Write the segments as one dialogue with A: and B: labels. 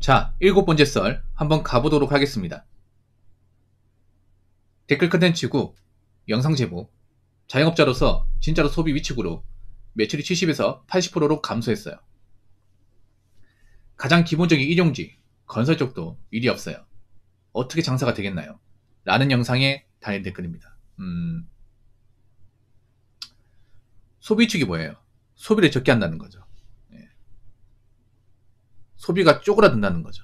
A: 자, 7번째 썰 한번 가보도록 하겠습니다. 댓글 컨텐츠고 영상 제보, 자영업자로서 진짜로 소비 위축으로 매출이 70에서 80%로 감소했어요. 가장 기본적인 일용직, 건설 쪽도 일이 없어요. 어떻게 장사가 되겠나요? 라는 영상에 달린 댓글입니다. 소비 위축이 뭐예요? 소비를 적게 한다는 거죠. 소비가 쪼그라든다는 거죠.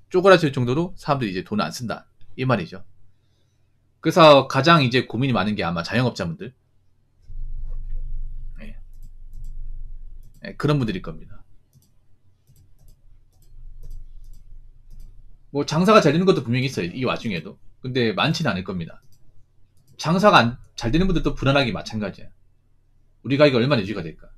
A: 쪼그라질 정도로 사람들이 이제 돈을 안 쓴다. 이 말이죠. 그래서 가장 이제 고민이 많은 게 아마 자영업자분들. 그런 분들일 겁니다. 뭐 장사가 잘 되는 것도 분명히 있어요. 이 와중에도. 근데 많지는 않을 겁니다. 장사가 잘 되는 분들도 불안하기 마찬가지예요. 우리 가게가 얼마나 유지가 될까?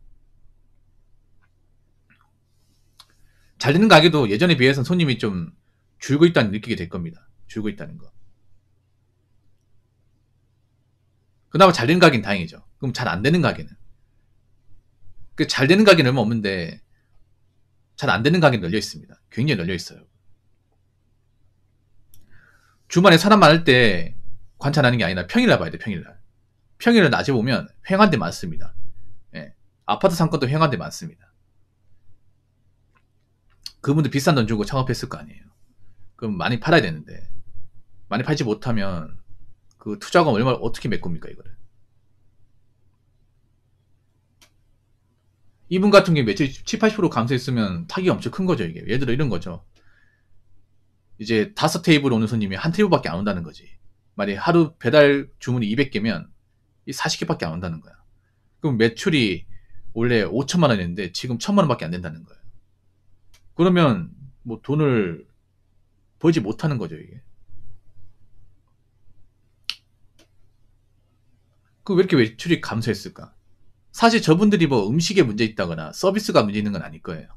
A: 잘 되는 가게도 예전에 비해서 손님이 좀 줄고 있다는 느끼게 될 겁니다. 줄고 있다는 거. 그나마 잘 되는 가게는 다행이죠. 그럼 잘 안 되는 가게는? 그 잘 되는 가게는 얼마 없는데 잘 안 되는 가게는 널려 있습니다. 굉장히 널려 있어요. 주말에 사람 많을 때 관찰하는 게 아니라 평일날 봐야 돼. 평일날 낮에 보면 횡한 데 많습니다. 아파트 상권도 횡한 데 많습니다. 그분들 비싼 돈 주고 창업했을 거 아니에요. 그럼 많이 팔아야 되는데 많이 팔지 못하면 그 투자금 얼마나 어떻게 메꿉니까 이거를. 이분 같은 경우에 매출이 7, 80% 감소했으면 타격이 엄청 큰 거죠. 이게 예를 들어 이런 거죠. 이제 5테이블 오는 손님이 한 테이블밖에 안 온다는 거지. 만약에 하루 배달 주문이 200개면 이 40개밖에 안 온다는 거야. 그럼 매출이 원래 5천만 원인데 지금 1,000만 원밖에 안 된다는 거예요. 그러면 뭐 돈을 벌지 못하는 거죠 이게. 그 왜 이렇게 매출이 감소했을까? 사실 저분들이 뭐 음식에 문제 있다거나 서비스가 문제 있는 건 아닐 거예요.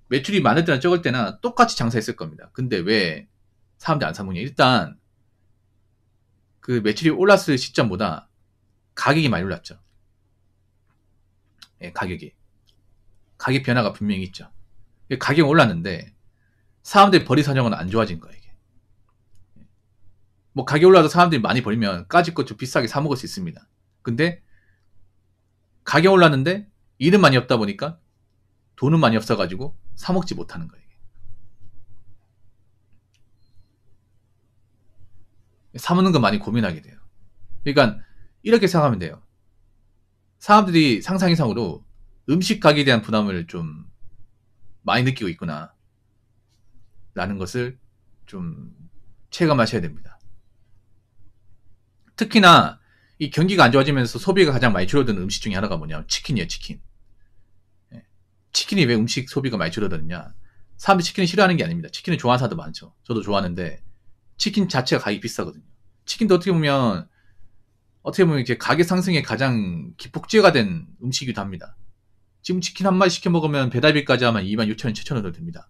A: 매출이 많을 때나 적을 때나 똑같이 장사했을 겁니다. 근데 왜 사람들이 안 사 먹냐? 일단 그 매출이 올랐을 시점보다 가격이 많이 올랐죠. 가격 변화가 분명히 있죠. 가격이 올랐는데 사람들이 벌이 사정은 안 좋아진 거예요. 이게. 뭐 가격이 올라서 사람들이 많이 벌면 까짓 것 좀 비싸게 사 먹을 수 있습니다. 근데 가격 올랐는데 일은 많이 없다 보니까 돈은 많이 없어가지고 사 먹지 못하는 거예요. 사 먹는 거 많이 고민하게 돼요. 그러니까 이렇게 생각하면 돼요. 사람들이 상상 이상으로 음식 가격에 대한 부담을 좀 많이 느끼고 있구나 라는 것을 좀 체감하셔야 됩니다. 특히나 이 경기가 안 좋아지면서 소비가 가장 많이 줄어드는 음식 중에 하나가 뭐냐면 치킨이에요. 치킨이 왜 음식 소비가 많이 줄어드느냐? 사람들이 치킨을 싫어하는 게 아닙니다. 치킨을 좋아하는 사람도 많죠. 저도 좋아하는데 치킨 자체가 가격이 비싸거든요. 치킨도 어떻게 보면 이제 가격 상승의 가장 기폭제가 된 음식이기도 합니다. 지금 치킨 한 마리 시켜 먹으면 배달비까지 하면 26,000원, 7,000원 정도 됩니다.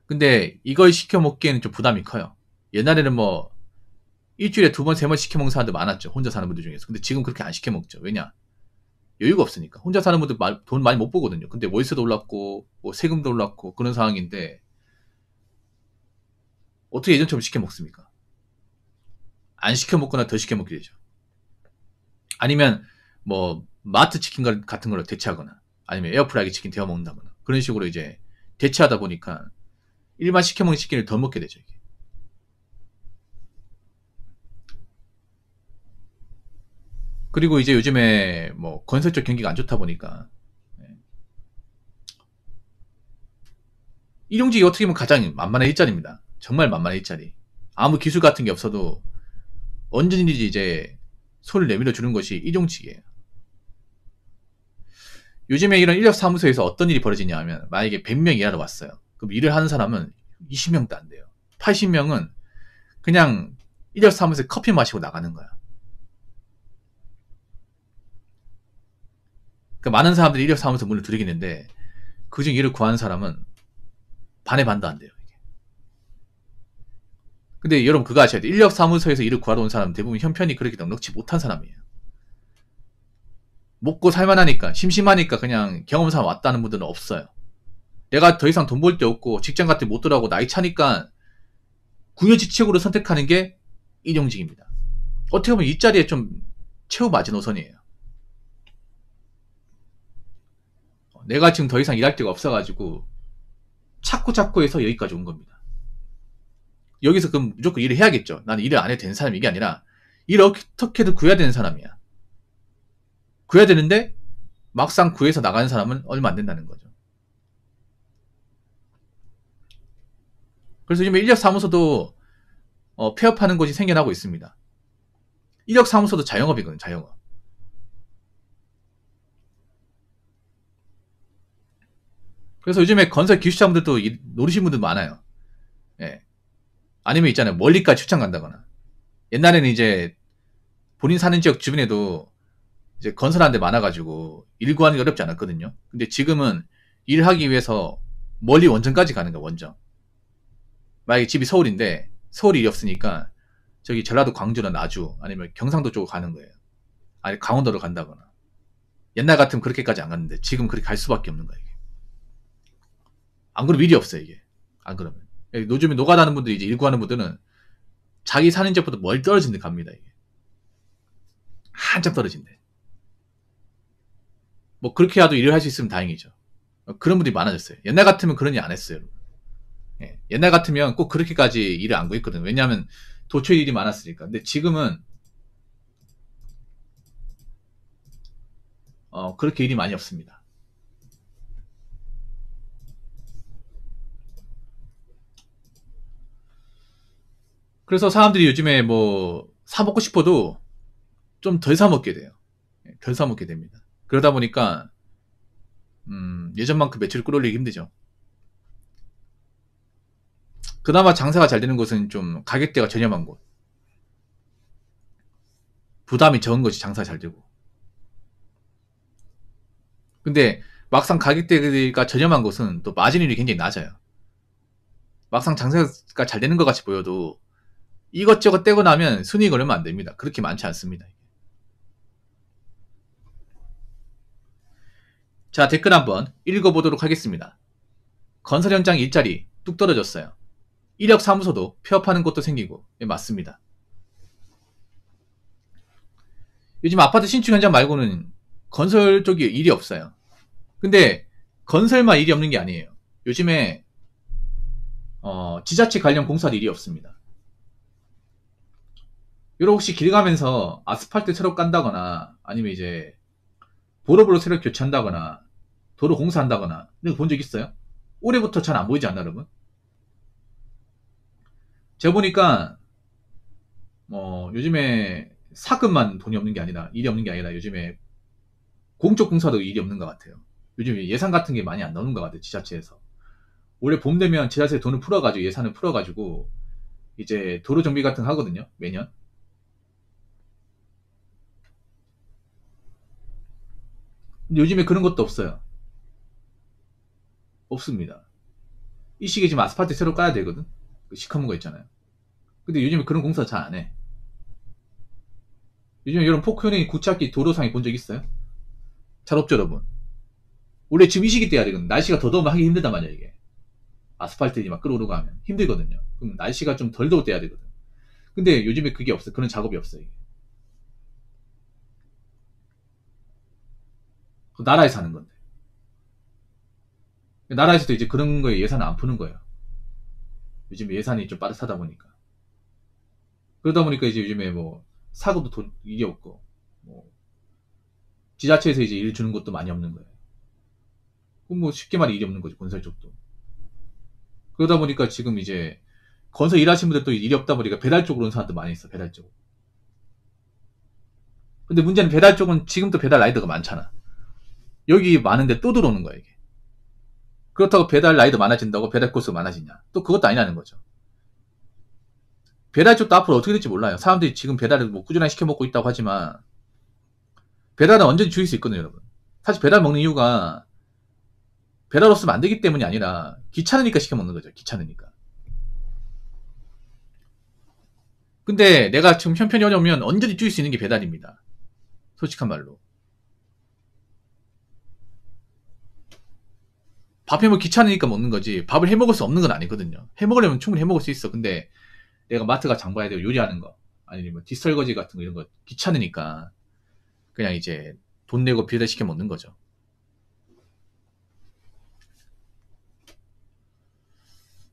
A: 근데 이걸 시켜 먹기에는 좀 부담이 커요. 옛날에는 뭐 일주일에 2번, 3번 시켜 먹는 사람들 많았죠. 혼자 사는 분들 중에서. 근데 지금 그렇게 안 시켜 먹죠. 왜냐? 여유가 없으니까. 혼자 사는 분들 돈 많이 못 보거든요. 근데 월세도 올랐고 뭐 세금도 올랐고 그런 상황인데 어떻게 예전처럼 시켜 먹습니까? 안 시켜 먹거나 더 시켜 먹게 되죠. 아니면 뭐 마트 치킨 같은 걸로 대체하거나 아니면 에어프라이기 치킨 데워 먹는다거나 그런 식으로 이제 대체하다 보니까 일반 시켜 먹는 치킨을 더 먹게 되죠. 이게. 그리고 이제 요즘에 뭐 건설 쪽 경기가 안 좋다 보니까 일용직이 어떻게 보면 가장 만만한 일자리입니다. 정말 만만한 일자리. 아무 기술 같은 게 없어도 언제든지 이제 손을 내밀어 주는 것이 일용직이에요. 요즘에 이런 인력사무소에서 어떤 일이 벌어지냐 하면 만약에 100명 일하러 왔어요. 그럼 일을 하는 사람은 20명도 안 돼요. 80명은 그냥 인력사무소에 커피 마시고 나가는 거야. 그러니까 많은 사람들이 인력사무소 문을 두드리는데 그중 일을 구하는 사람은 반의 반도 안 돼요. 근데 여러분 그거 아셔야 돼요. 인력사무소에서 일을 구하러 온 사람은 대부분 형편이 그렇게 넉넉지 못한 사람이에요. 먹고 살만하니까, 심심하니까 그냥 경험삼아 왔다는 분들은 없어요. 내가 더 이상 돈 벌 데 없고 직장 같은 데 못 들어가고 나이 차니까 궁여지책으로 선택하는 게 일용직입니다. 어떻게 보면 이 자리에 좀 최후 마지노선이에요. 내가 지금 더 이상 일할 데가 없어가지고 찾고 해서 여기까지 온 겁니다. 여기서 그럼 무조건 일을 해야겠죠. 나는 일을 안 해도 되는 사람이 이게 아니라 일을 어떻게든 구해야 되는 사람이야. 구해야 되는데 막상 구해서 나가는 사람은 얼마 안 된다는 거죠. 그래서 요즘에 인력사무소도 폐업하는 곳이 생겨나고 있습니다. 인력사무소도 자영업이거든요. 자영업. 그래서 요즘에 건설 기술자분들도 노리신 분들 많아요. 예. 아니면 있잖아요. 멀리까지 출장 간다거나. 옛날에는 이제 본인 사는 지역 주변에도 이제 건설하는 데 많아가지고 일 구하는 게 어렵지 않았거든요. 근데 지금은 일하기 위해서 멀리 원정까지 가는 거야, 원정. 만약에 집이 서울인데 서울이 일이 없으니까 저기 전라도 광주나 나주 아니면 경상도 쪽으로 가는 거예요. 아니 강원도로 간다거나. 옛날 같으면 그렇게까지 안 갔는데 지금 그렇게 갈 수밖에 없는 거야, 이게. 안 그러면 일이 없어요, 이게. 안 그러면. 요즘에 노가다는 분들이 이제 일 구하는 분들은 자기 사는 지역보다 멀리 떨어진 데 갑니다, 이게. 한참 떨어진데. 뭐 그렇게라도 일을 할 수 있으면 다행이죠. 그런 분들이 많아졌어요. 옛날 같으면 그런 일 안 했어요. 예. 옛날 같으면 꼭 그렇게까지 일을 안 구했거든요. 왜냐하면 도처 일이 많았으니까. 근데 지금은 그렇게 일이 많이 없습니다. 그래서 사람들이 요즘에 뭐 사 먹고 싶어도 좀 덜 사 먹게 돼요. 덜 사 먹게 됩니다. 그러다 보니까 예전만큼 매출을 끌어올리기 힘들죠. 그나마 장사가 잘 되는 곳은 좀 가격대가 저렴한 곳. 부담이 적은 것이 장사가 잘 되고. 근데 막상 가격대가 저렴한 곳은 또 마진율이 굉장히 낮아요. 막상 장사가 잘 되는 것 같이 보여도 이것저것 떼고 나면 순이익 얼마 안 됩니다. 그렇게 많지 않습니다. 자, 댓글 한번 읽어보도록 하겠습니다. 건설 현장 일자리 뚝 떨어졌어요. 이력사무소도 폐업하는 곳도 생기고. 예, 맞습니다. 요즘 아파트 신축 현장 말고는 건설 쪽이 일이 없어요. 근데 건설만 일이 없는 게 아니에요. 요즘에 지자체 관련 공사도 일이 없습니다. 여러분 혹시 길 가면서 아스팔트 새로 깐다거나 아니면 이제 보로보로 새로 교체한다거나 도로 공사한다거나 이런 거 본 적 있어요? 올해부터 잘 안 보이지 않나 여러분? 제가 보니까 요즘에 사금만 돈이 없는 게 아니라 일이 없는 게 아니라 요즘에 공적 공사도 일이 없는 것 같아요. 요즘 예산 같은 게 많이 안 나오는 것 같아요. 지자체에서. 원래 봄 되면 지자체 돈을 풀어가지고 예산을 풀어가지고 이제 도로 정비 같은 거 하거든요. 매년. 근데 요즘에 그런 것도 없어요. 없습니다. 이 시기에 지금 아스팔트 새로 까야 되거든. 그 시커먼 거 있잖아요. 근데 요즘에 그런 공사 잘 안 해. 요즘에 여러분 포크현행 구착기 도로상에 본 적 있어요? 잘 없죠 여러분. 원래 지금 이 시기 때 해야 되거든. 날씨가 더 더우면 하기 힘들단 말이야 이게. 아스팔트 막 끌어오르고 하면 힘들거든요. 그럼 날씨가 좀 덜 더울 때 해야 되거든. 근데 요즘에 그게 없어. 그런 작업이 없어 이게. 그 나라에서 하는 건데. 나라에서도 이제 그런 거에 예산을 안 푸는 거예요. 요즘에 예산이 좀 빠듯하다 보니까. 그러다 보니까 이제 요즘에 뭐 사고도 일이 없고 뭐 지자체에서 이제 일 주는 것도 많이 없는 거예요. 그럼 뭐 쉽게 말해 일이 없는 거지 건설 쪽도. 그러다 보니까 지금 이제 건설 일하시는 분들도 일이 없다 보니까 배달 쪽으로 온 사람도 많이 있어. 배달 쪽. 근데 문제는 배달 쪽은 지금도 배달 라이더가 많잖아. 여기 많은데 또 들어오는 거야 이게. 그렇다고 배달 라이더 많아진다고 배달 코스가 많아지냐? 또 그것도 아니라는 거죠. 배달 쪽도 앞으로 어떻게 될지 몰라요. 사람들이 지금 배달을 뭐 꾸준하게 시켜 먹고 있다고 하지만 배달은 언제든지 줄일 수 있거든요, 여러분. 사실 배달 먹는 이유가 배달 없으면 안 되기 때문이 아니라 귀찮으니까 시켜 먹는 거죠. 귀찮으니까. 근데 내가 지금 형편이 어려우면 언제든지 줄일 수 있는 게 배달입니다. 솔직한 말로. 밥 해먹기 귀찮으니까 먹는 거지 밥을 해먹을 수 없는 건 아니거든요. 해먹으려면 충분히 해먹을 수 있어. 근데 내가 마트 가 장 봐야 되고 요리하는 거 아니면 뒷설거지 같은 거 이런 거 귀찮으니까 그냥 이제 돈 내고 배달시켜 먹는 거죠.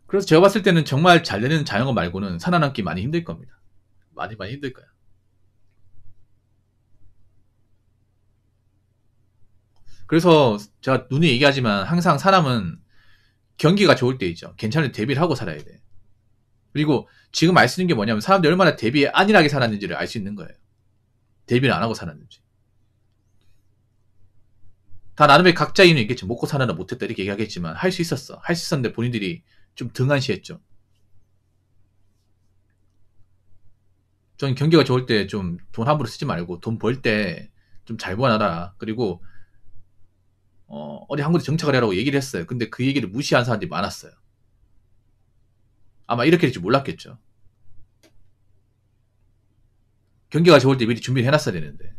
A: 그래서 제가 봤을 때는 정말 잘 되는 자영업 말고는 살아남기 많이 힘들 겁니다. 많이 힘들 거야. 그래서 제가 누누이 얘기하지만 항상 사람은 경기가 좋을 때 있죠. 괜찮을 때 대비를 하고 살아야 돼. 그리고 지금 알 수 있는 게 뭐냐면 사람들이 얼마나 대비에 안일하게 살았는지를 알 수 있는 거예요. 대비를 안 하고 살았는지. 다 나름의 각자 이유는 있겠죠. 먹고 사느라 못했다 이렇게 얘기하겠지만 할 수 있었어. 할 수 있었는데 본인들이 좀 등한시했죠. 저는 경기가 좋을 때 좀 돈 함부로 쓰지 말고 돈 벌 때 좀 잘 모아놔라. 그리고 어디 한 군데 정착을 하라고 얘기를 했어요. 근데 그 얘기를 무시한 사람들이 많았어요. 아마 이렇게 될 줄 몰랐겠죠. 경기가 좋을 때 미리 준비를 해놨어야 되는데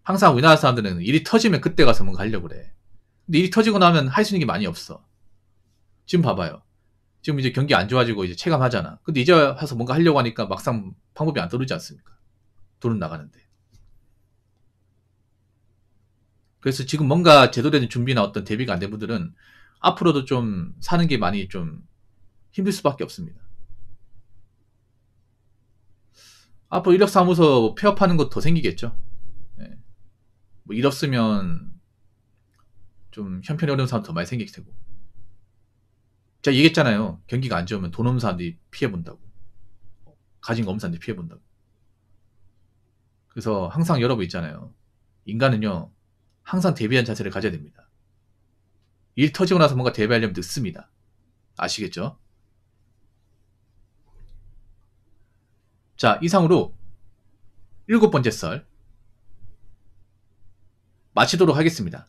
A: 항상 우리나라 사람들은 일이 터지면 그때 가서 뭔가 하려고 그래. 근데 일이 터지고 나면 할 수 있는 게 많이 없어. 지금 봐봐요. 지금 이제 경기 안 좋아지고 이제 체감하잖아. 근데 이제 와서 뭔가 하려고 하니까 막상 방법이 안 떠오르지 않습니까? 돈은 나가는데. 그래서 지금 뭔가 제대로 된 준비나 어떤 대비가 안 된 분들은 앞으로도 좀 사는 게 많이 좀 힘들 수밖에 없습니다. 앞으로 이력사무소 폐업하는 것도 더 생기겠죠. 예. 뭐 일 없으면 좀 형편이 어려운 사람 더 많이 생길 테고. 제가 얘기했잖아요. 경기가 안 좋으면 돈 없는 사람들이 피해본다고. 가진 거 없는 사람들이 피해본다고. 그래서 항상 여러분 있잖아요. 인간은요. 항상 대비한 자세를 가져야 됩니다. 일 터지고 나서 뭔가 대비하려면 늦습니다. 아시겠죠? 자, 이상으로 7번째 썰 마치도록 하겠습니다.